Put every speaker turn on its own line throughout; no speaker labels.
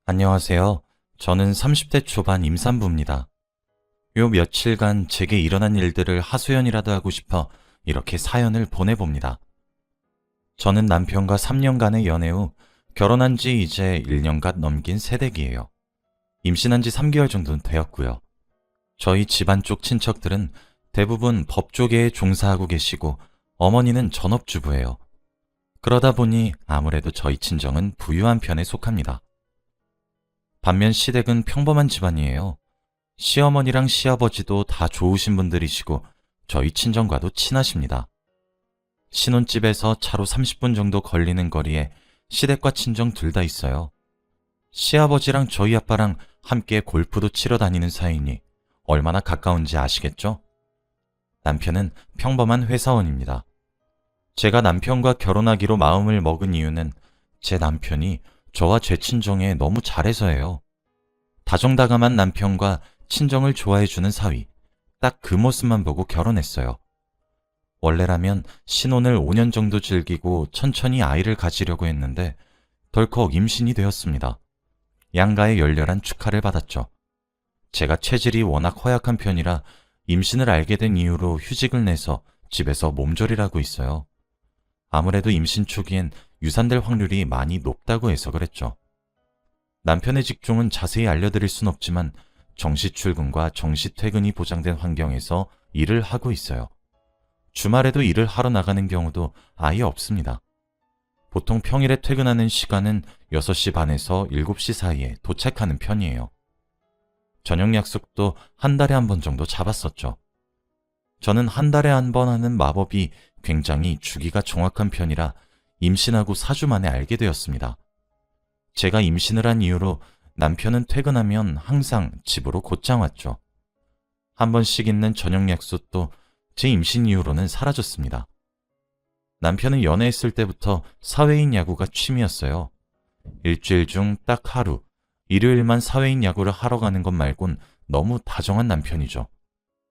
안녕하세요. 저는 30대 초반 임산부입니다. 요 며칠간 제게 일어난 일들을 하소연이라도 하고 싶어 이렇게 사연을 보내봅니다. 저는 남편과 3년간의 연애 후 결혼한 지 이제 1년간 넘긴 새댁이에요. 임신한 지 3개월 정도는 되었고요. 저희 집안 쪽 친척들은 대부분 법조계에 종사하고 계시고 어머니는 전업주부예요. 그러다 보니 아무래도 저희 친정은 부유한 편에 속합니다. 반면 시댁은 평범한 집안이에요. 시어머니랑 시아버지도 다 좋으신 분들이시고 저희 친정과도 친하십니다. 신혼집에서 차로 30분 정도 걸리는 거리에 시댁과 친정 둘 다 있어요. 시아버지랑 저희 아빠랑 함께 골프도 치러 다니는 사이니 얼마나 가까운지 아시겠죠? 남편은 평범한 회사원입니다. 제가 남편과 결혼하기로 마음을 먹은 이유는 제 남편이 저와 제 친정에 너무 잘해서예요. 다정다감한 남편과 친정을 좋아해주는 사위, 딱 그 모습만 보고 결혼했어요. 원래라면 신혼을 5년 정도 즐기고 천천히 아이를 가지려고 했는데 덜컥 임신이 되었습니다. 양가의 열렬한 축하를 받았죠. 제가 체질이 워낙 허약한 편이라 임신을 알게 된 이후로 휴직을 내서 집에서 몸조리를 하고 있어요. 아무래도 임신 초기엔 유산될 확률이 많이 높다고 해서 그랬죠. 남편의 직종은 자세히 알려드릴 순 없지만 정시 출근과 정시 퇴근이 보장된 환경에서 일을 하고 있어요. 주말에도 일을 하러 나가는 경우도 아예 없습니다. 보통 평일에 퇴근하는 시간은 6시 반에서 7시 사이에 도착하는 편이에요. 저녁 약속도 한 달에 한 번 정도 잡았었죠. 저는 한 달에 한 번 하는 마법이 굉장히 주기가 정확한 편이라 임신하고 4주 만에 알게 되었습니다. 제가 임신을 한 이후로 남편은 퇴근하면 항상 집으로 곧장 왔죠. 한 번씩 있는 저녁 약속도 제 임신 이후로는 사라졌습니다. 남편은 연애했을 때부터 사회인 야구가 취미였어요. 일주일 중 딱 하루, 일요일만 사회인 야구를 하러 가는 것 말곤 너무 다정한 남편이죠.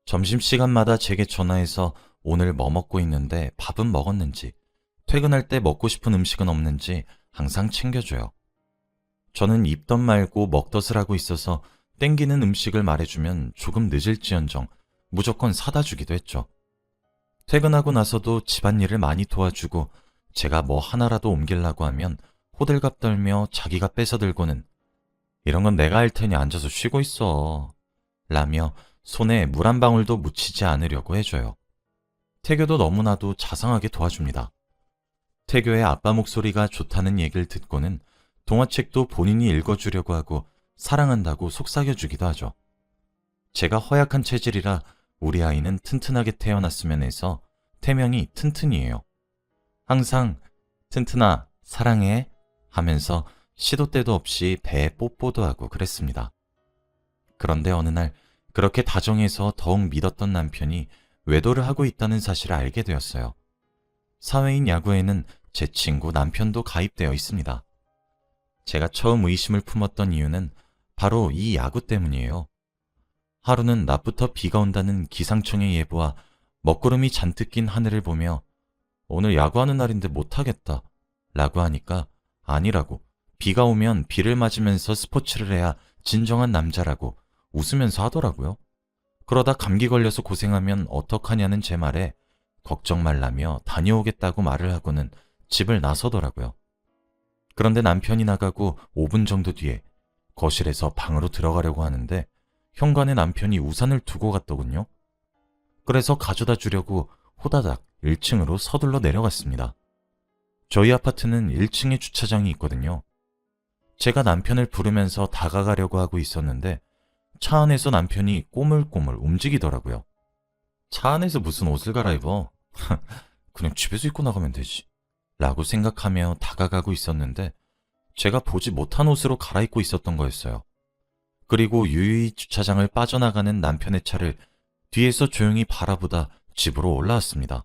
점심시간마다 제게 전화해서 오늘 뭐 먹고 있는데 밥은 먹었는지, 퇴근할 때 먹고 싶은 음식은 없는지 항상 챙겨줘요. 저는 입덧 말고 먹덧을 하고 있어서 땡기는 음식을 말해주면 조금 늦을지언정 무조건 사다 주기도 했죠. 퇴근하고 나서도 집안일을 많이 도와주고 제가 뭐 하나라도 옮기려고 하면 호들갑 떨며 자기가 뺏어들고는 이런 건 내가 할 테니 앉아서 쉬고 있어 라며 손에 물 한 방울도 묻히지 않으려고 해줘요. 태교도 너무나도 자상하게 도와줍니다. 태교의 아빠 목소리가 좋다는 얘기를 듣고는 동화책도 본인이 읽어주려고 하고 사랑한다고 속삭여주기도 하죠. 제가 허약한 체질이라 우리 아이는 튼튼하게 태어났으면 해서 태명이 튼튼이에요. 항상 튼튼아 사랑해 하면서 시도 때도 없이 배에 뽀뽀도 하고 그랬습니다. 그런데 어느 날 그렇게 다정해서 더욱 믿었던 남편이 외도를 하고 있다는 사실을 알게 되었어요. 사회인 야구에는 제 친구 남편도 가입되어 있습니다. 제가 처음 의심을 품었던 이유는 바로 이 야구 때문이에요. 하루는 낮부터 비가 온다는 기상청의 예보와 먹구름이 잔뜩 낀 하늘을 보며 오늘 야구하는 날인데 못하겠다 라고 하니까 아니라고, 비가 오면 비를 맞으면서 스포츠를 해야 진정한 남자라고 웃으면서 하더라고요. 그러다 감기 걸려서 고생하면 어떡하냐는 제 말에 걱정 말라며 다녀오겠다고 말을 하고는 집을 나서더라고요. 그런데 남편이 나가고 5분 정도 뒤에 거실에서 방으로 들어가려고 하는데 현관에 남편이 우산을 두고 갔더군요. 그래서 가져다 주려고 호다닥 1층으로 서둘러 내려갔습니다. 저희 아파트는 1층에 주차장이 있거든요. 제가 남편을 부르면서 다가가려고 하고 있었는데 차 안에서 남편이 꼬물꼬물 움직이더라고요. 차 안에서 무슨 옷을 갈아입어? 그냥 집에서 입고 나가면 되지 라고 생각하며 다가가고 있었는데 제가 보지 못한 옷으로 갈아입고 있었던 거였어요. 그리고 유유히 주차장을 빠져나가는 남편의 차를 뒤에서 조용히 바라보다 집으로 올라왔습니다.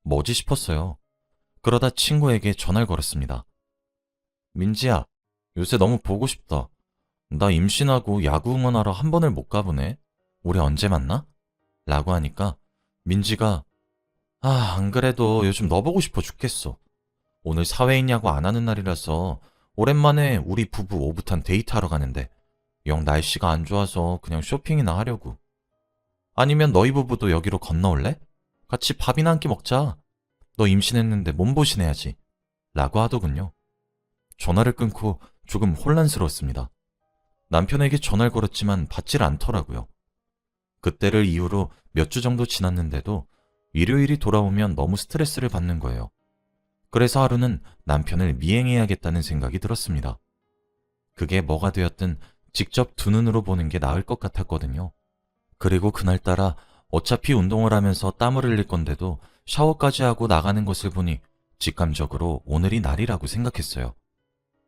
뭐지 싶었어요. 그러다 친구에게 전화를 걸었습니다. 민지야, 요새 너무 보고 싶다. 나 임신하고 야구 응원하러 한 번을 못 가보네. 우리 언제 만나? 라고 하니까 민지가 안 그래도 요즘 너 보고 싶어 죽겠어. 오늘 사회인 야구 안 하는 날이라서 오랜만에 우리 부부 오붓한 데이트하러 가는데 영 날씨가 안 좋아서 그냥 쇼핑이나 하려고. 아니면 너희 부부도 여기로 건너올래? 같이 밥이나 한 끼 먹자. 너 임신했는데 몸보신해야지. 라고 하더군요. 전화를 끊고 조금 혼란스러웠습니다. 남편에게 전화를 걸었지만 받질 않더라고요. 그때를 이후로 몇 주 정도 지났는데도 일요일이 돌아오면 너무 스트레스를 받는 거예요. 그래서 하루는 남편을 미행해야겠다는 생각이 들었습니다. 그게 뭐가 되었든 직접 두 눈으로 보는 게 나을 것 같았거든요. 그리고 그날따라 어차피 운동을 하면서 땀을 흘릴 건데도 샤워까지 하고 나가는 것을 보니 직감적으로 오늘이 날이라고 생각했어요.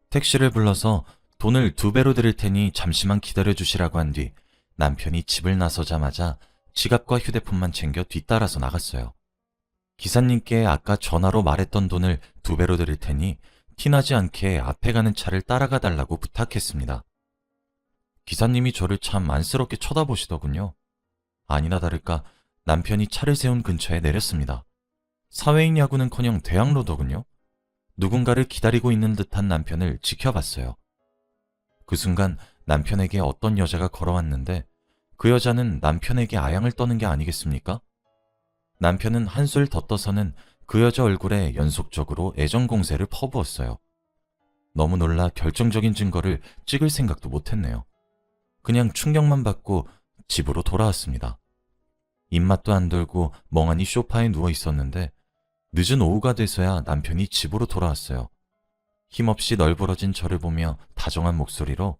택시를 불러서 돈을 2배로 드릴 테니 잠시만 기다려주시라고 한 뒤 남편이 집을 나서자마자 지갑과 휴대폰만 챙겨 뒤따라서 나갔어요. 기사님께 아까 전화로 말했던 돈을 2배로 드릴 테니 티나지 않게 앞에 가는 차를 따라가 달라고 부탁했습니다. 기사님이 저를 참 안쓰럽게 쳐다보시더군요. 아니나 다를까 남편이 차를 세운 근처에 내렸습니다. 사회인 야구는커녕 대학로더군요. 누군가를 기다리고 있는 듯한 남편을 지켜봤어요. 그 순간 남편에게 어떤 여자가 걸어왔는데 그 여자는 남편에게 아양을 떠는 게 아니겠습니까? 남편은 한술 더 떠서는 그 여자 얼굴에 연속적으로 애정 공세를 퍼부었어요. 너무 놀라 결정적인 증거를 찍을 생각도 못했네요. 그냥 충격만 받고 집으로 돌아왔습니다. 입맛도 안 돌고 멍하니 소파에 누워 있었는데 늦은 오후가 돼서야 남편이 집으로 돌아왔어요. 힘없이 널브러진 저를 보며 다정한 목소리로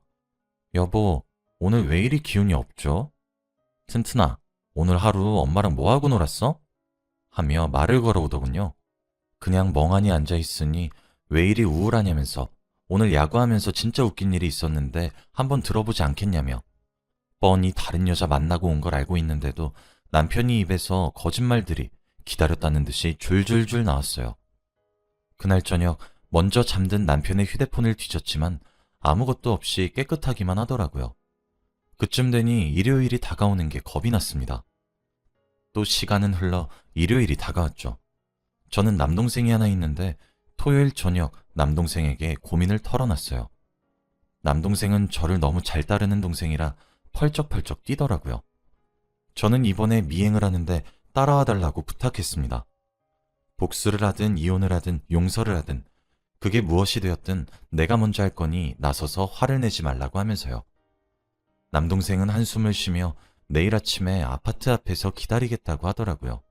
여보, 오늘 왜 이리 기운이 없죠? 튼튼아, 오늘 하루 엄마랑 뭐하고 놀았어? 하며 말을 걸어오더군요. 그냥 멍하니 앉아있으니 왜 이리 우울하냐면서 오늘 야구하면서 진짜 웃긴 일이 있었는데 한번 들어보지 않겠냐며 뻔히 다른 여자 만나고 온 걸 알고 있는데도 남편이 입에서 거짓말들이 기다렸다는 듯이 줄줄줄 나왔어요. 그날 저녁 먼저 잠든 남편의 휴대폰을 뒤졌지만 아무것도 없이 깨끗하기만 하더라고요. 그쯤 되니 일요일이 다가오는 게 겁이 났습니다. 또 시간은 흘러 일요일이 다가왔죠. 저는 남동생이 하나 있는데 토요일 저녁 남동생에게 고민을 털어놨어요. 남동생은 저를 너무 잘 따르는 동생이라 펄쩍펄쩍 뛰더라고요. 저는 이번에 미행을 하는데 따라와 달라고 부탁했습니다. 복수를 하든 이혼을 하든 용서를 하든 그게 무엇이 되었든 내가 먼저 할 거니 나서서 화를 내지 말라고 하면서요. 남동생은 한숨을 쉬며 내일 아침에 아파트 앞에서 기다리겠다고 하더라고요.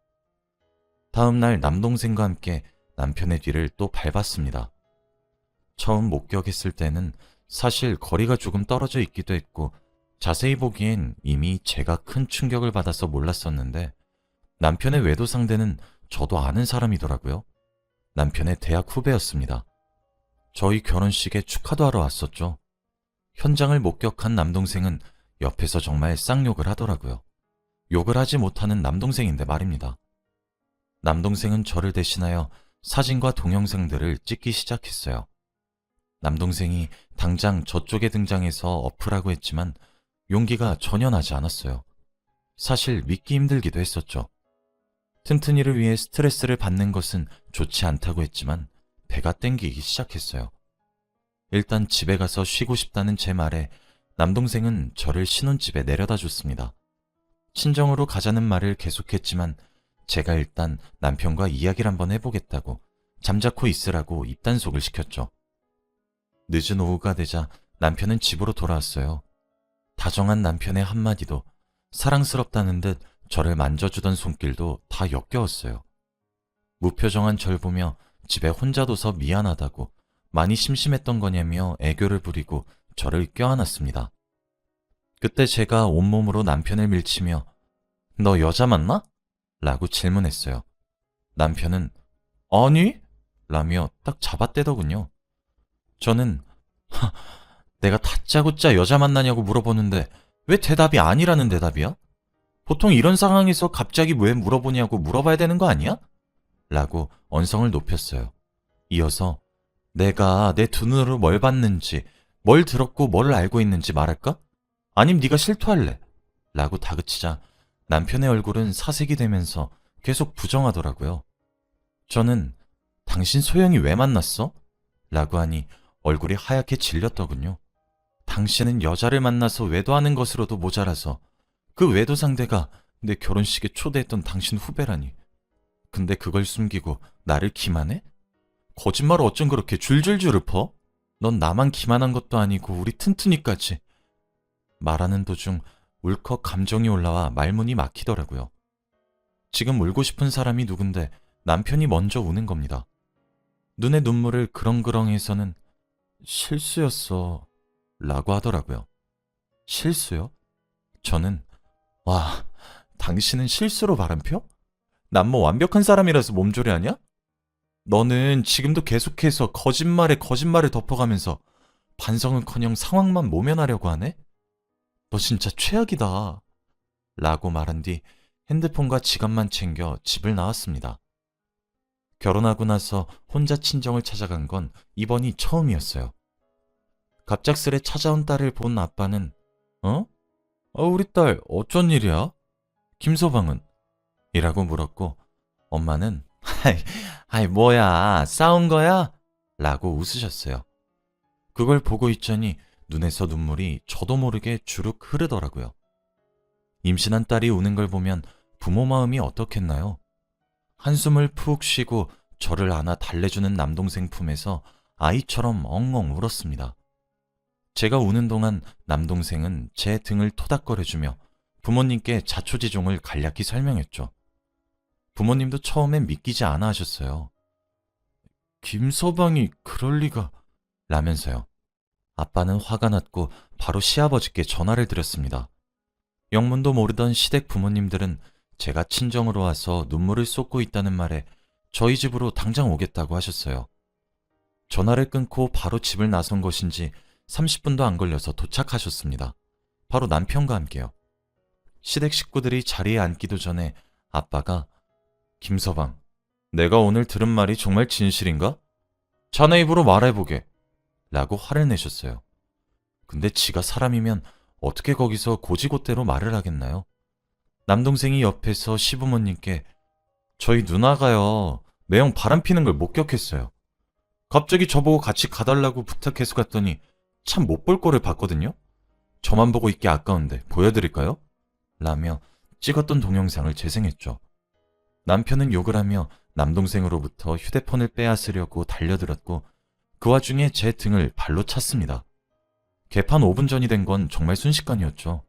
다음 날 남동생과 함께 남편의 뒤를 또 밟았습니다. 처음 목격했을 때는 사실 거리가 조금 떨어져 있기도 했고 자세히 보기엔 이미 제가 큰 충격을 받아서 몰랐었는데 남편의 외도 상대는 저도 아는 사람이더라고요. 남편의 대학 후배였습니다. 저희 결혼식에 축하도 하러 왔었죠. 현장을 목격한 남동생은 옆에서 정말 쌍욕을 하더라고요. 욕을 하지 못하는 남동생인데 말입니다. 남동생은 저를 대신하여 사진과 동영상들을 찍기 시작했어요. 남동생이 당장 저쪽에 등장해서 어프라고 했지만 용기가 전혀 나지 않았어요. 사실 믿기 힘들기도 했었죠. 튼튼이를 위해 스트레스를 받는 것은 좋지 않다고 했지만 배가 땡기기 시작했어요. 일단 집에 가서 쉬고 싶다는 제 말에 남동생은 저를 신혼집에 내려다 줬습니다. 친정으로 가자는 말을 계속했지만 제가 일단 남편과 이야기를 한번 해보겠다고 잠자코 있으라고 입단속을 시켰죠. 늦은 오후가 되자 남편은 집으로 돌아왔어요. 다정한 남편의 한마디도 사랑스럽다는 듯 저를 만져주던 손길도 다 역겨웠어요. 무표정한 절 보며 집에 혼자 둬서 미안하다고 많이 심심했던 거냐며 애교를 부리고 저를 껴안았습니다. 그때 제가 온몸으로 남편을 밀치며 너 여자 만나? 라고 질문했어요. 남편은 아니? 라며 딱 잡아떼더군요. 저는 내가 다짜고짜 여자 만나냐고 물어보는데 왜 대답이 아니라는 대답이야? 보통 이런 상황에서 갑자기 왜 물어보냐고 물어봐야 되는 거 아니야? 라고 언성을 높였어요. 이어서 내가 내 두 눈으로 뭘 봤는지, 뭘 들었고 뭘 알고 있는지 말할까? 아님 네가 실토할래? 라고 다그치자 남편의 얼굴은 사색이 되면서 계속 부정하더라고요. 저는 당신 소영이 왜 만났어? 라고 하니 얼굴이 하얗게 질렸더군요. 당신은 여자를 만나서 외도하는 것으로도 모자라서 그 외도 상대가 내 결혼식에 초대했던 당신 후배라니. 근데 그걸 숨기고 나를 기만해? 거짓말을 어쩜 그렇게 줄줄줄 읊어? 넌 나만 기만한 것도 아니고 우리 튼튼이까지. 말하는 도중 울컥 감정이 올라와 말문이 막히더라고요. 지금 울고 싶은 사람이 누군데 남편이 먼저 우는 겁니다. 눈에 눈물을 그렁그렁해서는 실수였어 라고 하더라고요. 실수요? 저는 와, 당신은 실수로 바람펴? 난 뭐 완벽한 사람이라서 몸조리하냐? 너는 지금도 계속해서 거짓말에 거짓말을 덮어가면서 반성은커녕 상황만 모면하려고 하네? 너 진짜 최악이다. 라고 말한 뒤 핸드폰과 지갑만 챙겨 집을 나왔습니다. 결혼하고 나서 혼자 친정을 찾아간 건 이번이 처음이었어요. 갑작스레 찾아온 딸을 본 아빠는 우리 딸 어쩐 일이야? 김서방은? 이라고 물었고 엄마는 뭐야 싸운 거야? 라고 웃으셨어요. 그걸 보고 있자니 눈에서 눈물이 저도 모르게 주룩 흐르더라고요. 임신한 딸이 우는 걸 보면 부모 마음이 어떻겠나요? 한숨을 푹 쉬고 저를 안아 달래주는 남동생 품에서 아이처럼 엉엉 울었습니다. 제가 우는 동안 남동생은 제 등을 토닥거려주며 부모님께 자초지종을 간략히 설명했죠. 부모님도 처음엔 믿기지 않아 하셨어요. 김서방이 그럴 리가 라면서요. 아빠는 화가 났고 바로 시아버지께 전화를 드렸습니다. 영문도 모르던 시댁 부모님들은 제가 친정으로 와서 눈물을 쏟고 있다는 말에 저희 집으로 당장 오겠다고 하셨어요. 전화를 끊고 바로 집을 나선 것인지 30분도 안 걸려서 도착하셨습니다. 바로 남편과 함께요. 시댁 식구들이 자리에 앉기도 전에 아빠가 김서방, 내가 오늘 들은 말이 정말 진실인가? 자네 입으로 말해보게 라고 화를 내셨어요. 근데 지가 사람이면 어떻게 거기서 고지고대로 말을 하겠나요? 남동생이 옆에서 시부모님께 저희 누나가요 매형 바람피는 걸 목격했어요. 갑자기 저보고 같이 가달라고 부탁해서 갔더니 참 못 볼 거를 봤거든요. 저만 보고 있기 아까운데 보여드릴까요? 라며 찍었던 동영상을 재생했죠. 남편은 욕을 하며 남동생으로부터 휴대폰을 빼앗으려고 달려들었고 그 와중에 제 등을 발로 찼습니다. 개판 5분 전이 된 건 정말 순식간이었죠.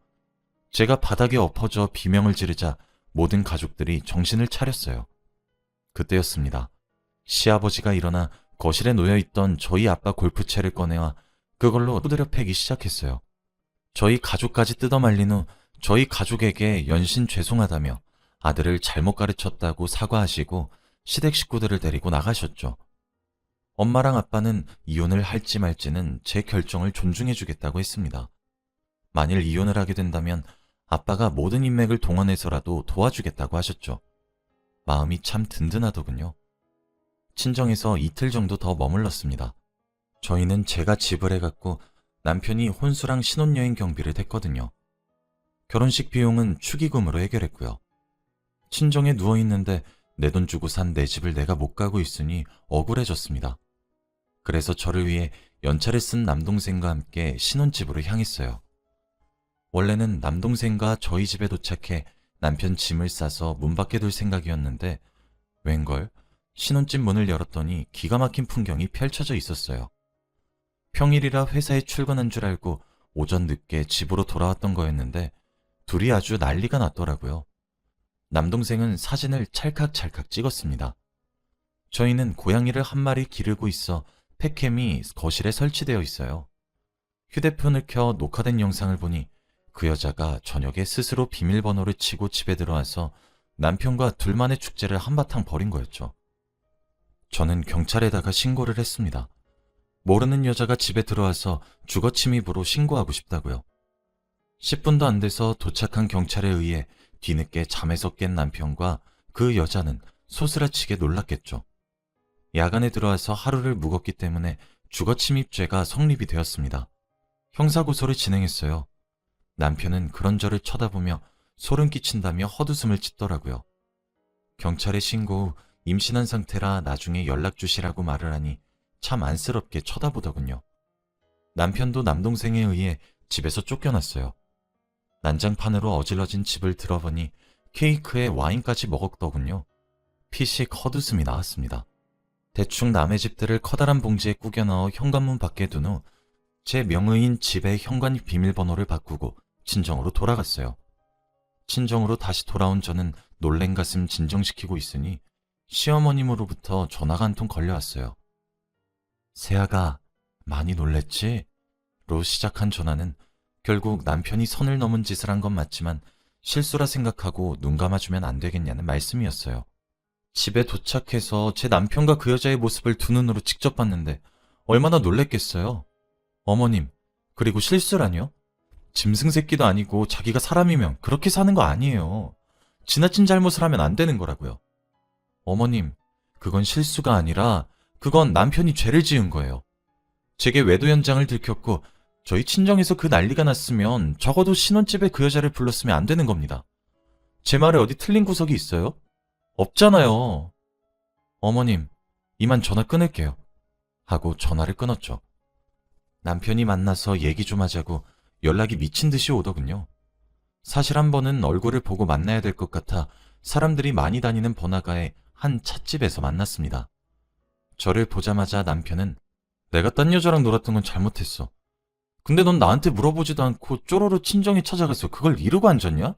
제가 바닥에 엎어져 비명을 지르자 모든 가족들이 정신을 차렸어요. 그때였습니다. 시아버지가 일어나 거실에 놓여있던 저희 아빠 골프채를 꺼내와 그걸로 두드려 패기 시작했어요. 저희 가족까지 뜯어말린 후 저희 가족에게 연신 죄송하다며 아들을 잘못 가르쳤다고 사과하시고 시댁 식구들을 데리고 나가셨죠. 엄마랑 아빠는 이혼을 할지 말지는 제 결정을 존중해주겠다고 했습니다. 만일 이혼을 하게 된다면 아빠가 모든 인맥을 동원해서라도 도와주겠다고 하셨죠. 마음이 참 든든하더군요. 친정에서 이틀 정도 더 머물렀습니다. 저희는 제가 집을 해갔고 남편이 혼수랑 신혼여행 경비를 댔거든요. 결혼식 비용은 축의금으로 해결했고요. 친정에 누워있는데 내 돈 주고 산 내 집을 내가 못 가고 있으니 억울해졌습니다. 그래서 저를 위해 연차를 쓴 남동생과 함께 신혼집으로 향했어요. 원래는 남동생과 저희 집에 도착해 남편 짐을 싸서 문 밖에 둘 생각이었는데 웬걸 신혼집 문을 열었더니 기가 막힌 풍경이 펼쳐져 있었어요. 평일이라 회사에 출근한 줄 알고 오전 늦게 집으로 돌아왔던 거였는데 둘이 아주 난리가 났더라고요. 남동생은 사진을 찰칵찰칵 찍었습니다. 저희는 고양이를 한 마리 기르고 있어 펫캠이 거실에 설치되어 있어요. 휴대폰을 켜 녹화된 영상을 보니 그 여자가 저녁에 스스로 비밀번호를 치고 집에 들어와서 남편과 둘만의 축제를 한바탕 벌인 거였죠. 저는 경찰에다가 신고를 했습니다. 모르는 여자가 집에 들어와서 주거침입으로 신고하고 싶다고요. 10분도 안 돼서 도착한 경찰에 의해 뒤늦게 잠에서 깬 남편과 그 여자는 소스라치게 놀랐겠죠. 야간에 들어와서 하루를 묵었기 때문에 주거침입죄가 성립이 되었습니다. 형사고소를 진행했어요. 남편은 그런 저를 쳐다보며 소름 끼친다며 헛웃음을 짓더라고요. 경찰에 신고 후 임신한 상태라 나중에 연락 주시라고 말을 하니 참 안쓰럽게 쳐다보더군요. 남편도 남동생에 의해 집에서 쫓겨났어요. 난장판으로 어질러진 집을 들어보니 케이크에 와인까지 먹었더군요. 피식 헛웃음이 나왔습니다. 대충 남의 집들을 커다란 봉지에 꾸겨 넣어 현관문 밖에 둔 후 제 명의인 집의 현관 비밀번호를 바꾸고 친정으로 돌아갔어요. 친정으로 다시 돌아온 저는 놀란 가슴 진정시키고 있으니 시어머님으로부터 전화가 한 통 걸려왔어요. 세아가 많이 놀랬지? 로 시작한 전화는 결국 남편이 선을 넘은 짓을 한 건 맞지만 실수라 생각하고 눈 감아주면 안 되겠냐는 말씀이었어요. 집에 도착해서 제 남편과 그 여자의 모습을 두 눈으로 직접 봤는데 얼마나 놀랬겠어요. 어머님, 그리고 실수라뇨? 짐승 새끼도 아니고 자기가 사람이면 그렇게 사는 거 아니에요. 지나친 잘못을 하면 안 되는 거라고요. 어머님, 그건 실수가 아니라 그건 남편이 죄를 지은 거예요. 제게 외도 현장을 들켰고 저희 친정에서 그 난리가 났으면 적어도 신혼집에 그 여자를 불렀으면 안 되는 겁니다. 제 말에 어디 틀린 구석이 있어요? 없잖아요. 어머님, 이만 전화 끊을게요. 하고 전화를 끊었죠. 남편이 만나서 얘기 좀 하자고 연락이 미친 듯이 오더군요. 사실 한 번은 얼굴을 보고 만나야 될 것 같아 사람들이 많이 다니는 번화가의 한 찻집에서 만났습니다. 저를 보자마자 남편은 내가 딴 여자랑 놀았던 건 잘못했어. 근데 넌 나한테 물어보지도 않고 쪼로로 친정에 찾아가서 그걸 이러고 앉았냐?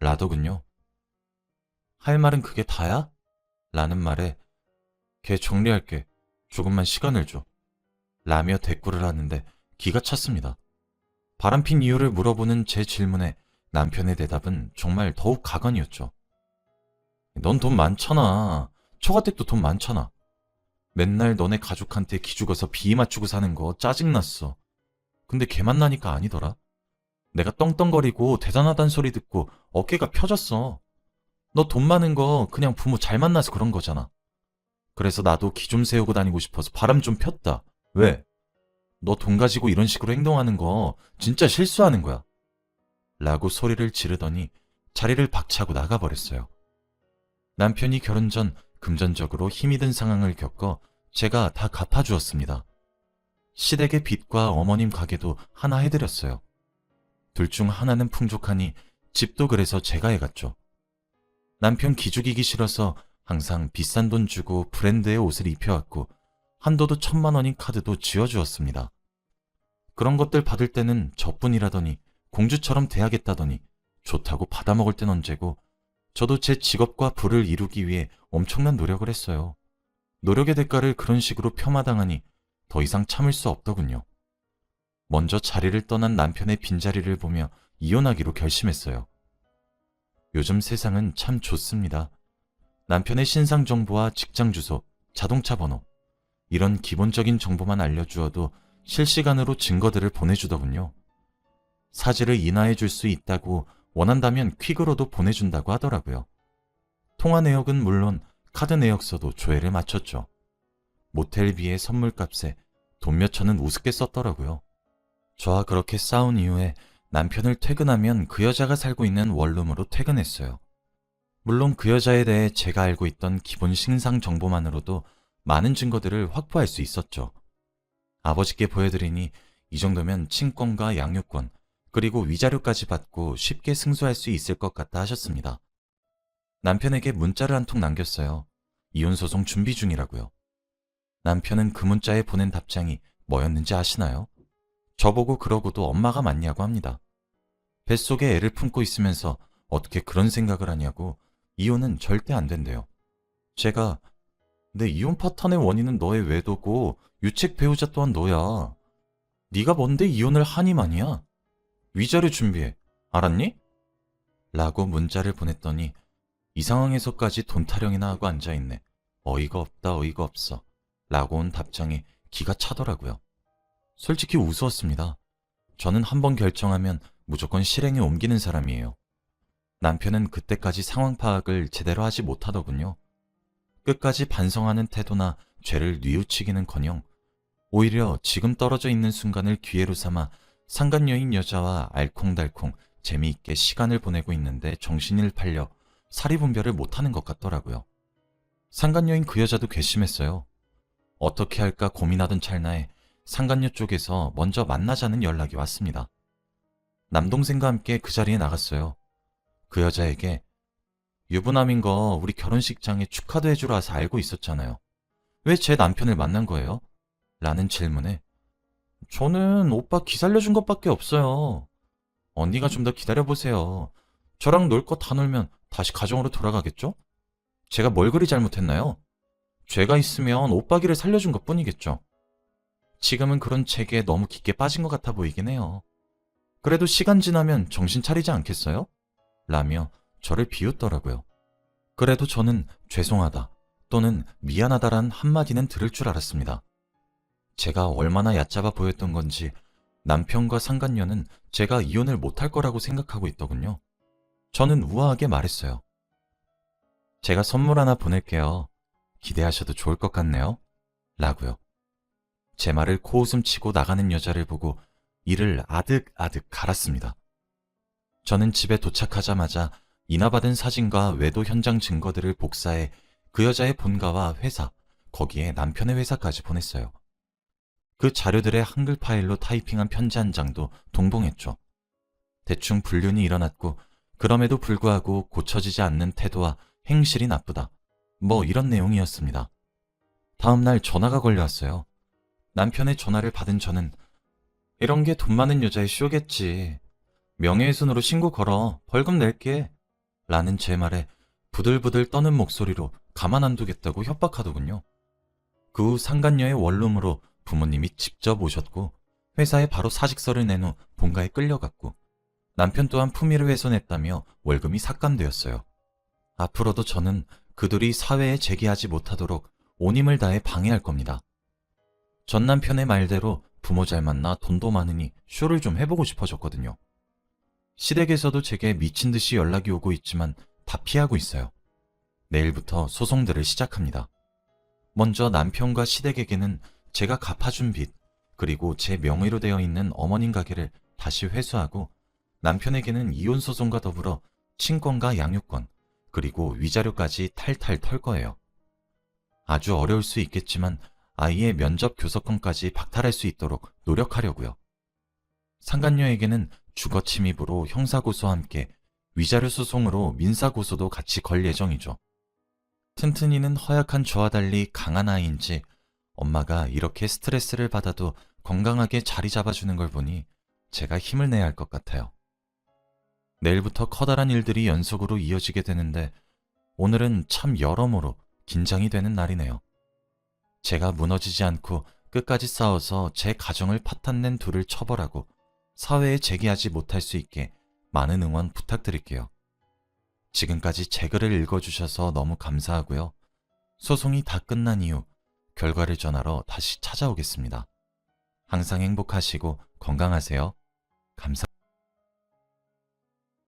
라더군요. 할 말은 그게 다야? 라는 말에 걔 정리할게. 조금만 시간을 줘. 라며 대꾸를 하는데 기가 찼습니다. 바람핀 이유를 물어보는 제 질문에 남편의 대답은 정말 더욱 가관이었죠. 넌 돈 많잖아. 처가댁도 돈 많잖아. 맨날 너네 가족한테 기죽어서 비위 맞추고 사는 거 짜증났어. 근데 걔 만나니까 아니더라. 내가 떵떵거리고 대단하단 소리 듣고 어깨가 펴졌어. 너 돈 많은 거 그냥 부모 잘 만나서 그런 거잖아. 그래서 나도 기 좀 세우고 다니고 싶어서 바람 좀 폈다. 왜? 너 돈 가지고 이런 식으로 행동하는 거 진짜 실수하는 거야. 라고 소리를 지르더니 자리를 박차고 나가버렸어요. 남편이 결혼 전 금전적으로 힘이 든 상황을 겪어 제가 다 갚아주었습니다. 시댁의 빚과 어머님 가게도 하나 해드렸어요. 둘 중 하나는 풍족하니 집도 그래서 제가 해갔죠. 남편 기죽이기 싫어서 항상 비싼 돈 주고 브랜드의 옷을 입혀왔고 한도도 1,000만 원인 카드도 지어주었습니다. 그런 것들 받을 때는 저뿐이라더니 공주처럼 대하겠다더니 좋다고 받아먹을 땐 언제고 저도 제 직업과 부를 이루기 위해 엄청난 노력을 했어요. 노력의 대가를 그런 식으로 폄하당하니 더 이상 참을 수 없더군요. 먼저 자리를 떠난 남편의 빈자리를 보며 이혼하기로 결심했어요. 요즘 세상은 참 좋습니다. 남편의 신상 정보와 직장 주소, 자동차 번호, 이런 기본적인 정보만 알려주어도 실시간으로 증거들을 보내주더군요. 사실을 인하해 줄 수 있다고 원한다면 퀵으로도 보내준다고 하더라고요. 통화 내역은 물론 카드 내역서도 조회를 마쳤죠. 모텔비의 선물값에 돈 몇 천은 우습게 썼더라고요. 저와 그렇게 싸운 이후에 남편을 퇴근하면 그 여자가 살고 있는 원룸으로 퇴근했어요. 물론 그 여자에 대해 제가 알고 있던 기본 신상 정보만으로도 많은 증거들을 확보할 수 있었죠. 아버지께 보여드리니 이 정도면 친권과 양육권, 그리고 위자료까지 받고 쉽게 승소할 수 있을 것 같다 하셨습니다. 남편에게 문자를 한 통 남겼어요. 이혼소송 준비 중이라고요. 남편은 그 문자에 보낸 답장이 뭐였는지 아시나요? 저보고 그러고도 엄마가 맞냐고 합니다. 뱃속에 애를 품고 있으면서 어떻게 그런 생각을 하냐고 이혼은 절대 안 된대요. 제가 내 이혼 파탄의 원인은 너의 외도고 유책 배우자 또한 너야. 네가 뭔데 이혼을 하니 마니야? 위자료 준비해. 알았니? 라고 문자를 보냈더니 이 상황에서까지 돈 타령이나 하고 앉아있네. 어이가 없다 어이가 없어. 라고 온 답장에 기가 차더라고요. 솔직히 우스웠습니다. 저는 한번 결정하면 무조건 실행에 옮기는 사람이에요. 남편은 그때까지 상황 파악을 제대로 하지 못하더군요. 끝까지 반성하는 태도나 죄를 뉘우치기는커녕 오히려 지금 떨어져 있는 순간을 기회로 삼아 상간녀인 여자와 알콩달콩 재미있게 시간을 보내고 있는데 정신을 팔려 사리분별을 못하는 것 같더라고요. 상간녀인 그 여자도 괘씸했어요. 어떻게 할까 고민하던 찰나에 상간녀 쪽에서 먼저 만나자는 연락이 왔습니다. 남동생과 함께 그 자리에 나갔어요. 그 여자에게 유부남인 거 우리 결혼식장에 축하도 해주러 와서 알고 있었잖아요. 왜 제 남편을 만난 거예요? 라는 질문에 저는 오빠 기살려준 것밖에 없어요. 언니가 좀 더 기다려보세요. 저랑 놀 거 다 놀면 다시 가정으로 돌아가겠죠? 제가 뭘 그리 잘못했나요? 죄가 있으면 오빠 길을 살려준 것 뿐이겠죠. 지금은 그런 책에 너무 깊게 빠진 것 같아 보이긴 해요. 그래도 시간 지나면 정신 차리지 않겠어요? 라며 저를 비웃더라고요. 그래도 저는 죄송하다 또는 미안하다란 한마디는 들을 줄 알았습니다. 제가 얼마나 얕잡아 보였던 건지 남편과 상간녀는 제가 이혼을 못할 거라고 생각하고 있더군요. 저는 우아하게 말했어요. 제가 선물 하나 보낼게요. 기대하셔도 좋을 것 같네요. 라고요. 제 말을 코웃음 치고 나가는 여자를 보고 이를 아득아득 갈았습니다. 저는 집에 도착하자마자 인화받은 사진과 외도 현장 증거들을 복사해 그 여자의 본가와 회사, 거기에 남편의 회사까지 보냈어요. 그 자료들의 한글 파일로 타이핑한 편지 한 장도 동봉했죠. 대충 불륜이 일어났고 그럼에도 불구하고 고쳐지지 않는 태도와 행실이 나쁘다. 뭐 이런 내용이었습니다. 다음 날 전화가 걸려왔어요. 남편의 전화를 받은 저는 이런 게 돈 많은 여자의 쇼겠지. 명예훼손으로 신고 걸어. 벌금 낼게. 라는 제 말에 부들부들 떠는 목소리로 가만 안 두겠다고 협박하더군요. 그 후 상간녀의 원룸으로 부모님이 직접 오셨고 회사에 바로 사직서를 낸 후 본가에 끌려갔고 남편 또한 품위를 훼손했다며 월급이 삭감되었어요. 앞으로도 저는 그들이 사회에 재기하지 못하도록 온 힘을 다해 방해할 겁니다. 전 남편의 말대로 부모 잘 만나 돈도 많으니 쇼를 좀 해보고 싶어졌거든요. 시댁에서도 제게 미친 듯이 연락이 오고 있지만 다 피하고 있어요. 내일부터 소송들을 시작합니다. 먼저 남편과 시댁에게는 제가 갚아준 빚, 그리고 제 명의로 되어 있는 어머님 가게를 다시 회수하고 남편에게는 이혼 소송과 더불어 친권과 양육권, 그리고 위자료까지 탈탈 털 거예요. 아주 어려울 수 있겠지만 아이의 면접 교섭권까지 박탈할 수 있도록 노력하려고요. 상간녀에게는 주거 침입으로 형사고소와 함께 위자료 소송으로 민사고소도 같이 걸 예정이죠. 튼튼이는 허약한 저와 달리 강한 아이인지 엄마가 이렇게 스트레스를 받아도 건강하게 자리 잡아주는 걸 보니 제가 힘을 내야 할 것 같아요. 내일부터 커다란 일들이 연속으로 이어지게 되는데 오늘은 참 여러모로 긴장이 되는 날이네요. 제가 무너지지 않고 끝까지 싸워서 제 가정을 파탄낸 둘을 처벌하고 사회에 재기하지 못할 수 있게 많은 응원 부탁드릴게요. 지금까지 제 글을 읽어주셔서 너무 감사하고요. 소송이 다 끝난 이후 결과를 전하러 다시 찾아오겠습니다. 항상 행복하시고 건강하세요. 감사합니다.